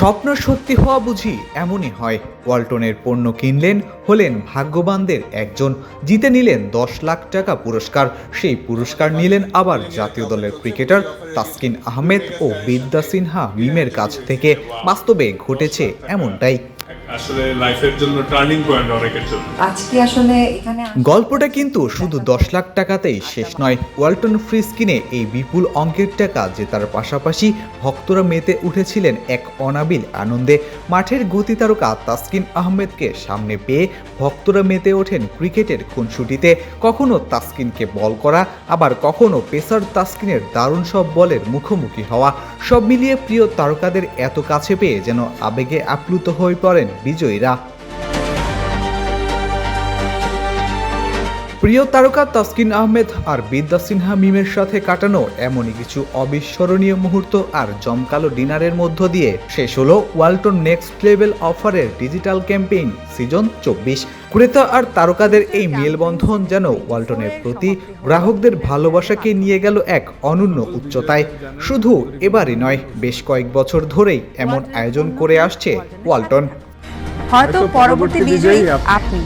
স্বপ্ন সত্যি হওয়া বুঝি এমনই হয়। ওয়ালটনের পণ্য কিনলেন, হলেন ভাগ্যবানদের একজন, জিতে নিলেন 10 লাখ টাকা পুরস্কার। সেই পুরস্কার নিলেন আবার জাতীয় দলের ক্রিকেটার তাসকিন আহমেদ ও বিদ্যা সিনহা মিমের কাছ থেকে। বাস্তবে ঘটেছে এমনটাই। আসলে লাইফের জন্য টার্নিং পয়েন্ট অনেকের জন্য। আজকে আসলে এখানে গল্পটা কিন্তু শুধু 10 লাখ টাকাতেই শেষ নয়। ওয়ালটন ফ্রিজ কিনে এই বিপুল অঙ্কের টাকা জেতার পাশাপাশি ভক্তরা মেতে উঠেছিলেন এক অনাবিল আনন্দে। মাঠের গতি তারকা তাসকিন আহমেদকে সামনে পেয়ে ভক্তরা মেতে ওঠেন ক্রিকেটের খুনসুটিতে। কখনো তাসকিনকে বল করা, আবার কখনো পেসার তাসকিনের দারুণ সব বলের মুখোমুখি হওয়া। সব মিলিয়ে প্রিয় তারকাদের এত কাছে পেয়ে যেন আবেগে আপ্লুত হয়ে পড়েন বিজয়ীরা। প্রিয় তারকা তাসকিন আহমেদ আর বিদ্যা সিনহা মিমের সাথে কাটানো এমনই কিছু অবিস্মরণীয় মুহূর্ত আর জমকালো ডিনারের মধ্য দিয়ে শেষ হলো ওয়ালটন নেক্সট লেভেল অফারের ডিজিটাল ক্যাম্পেইন সিজন 24। ক্রেতা আর তারকাদের এই মেলবন্ধন যেন ওয়ালটনের প্রতি গ্রাহকদের ভালোবাসাকে নিয়ে গেল এক অনন্য উচ্চতায়। শুধু এবারই নয়, বেশ কয়েক বছর ধরেই এমন আয়োজন করে আসছে ওয়ালটন। হয়তো পরবর্তী বিজয়ী আপনি।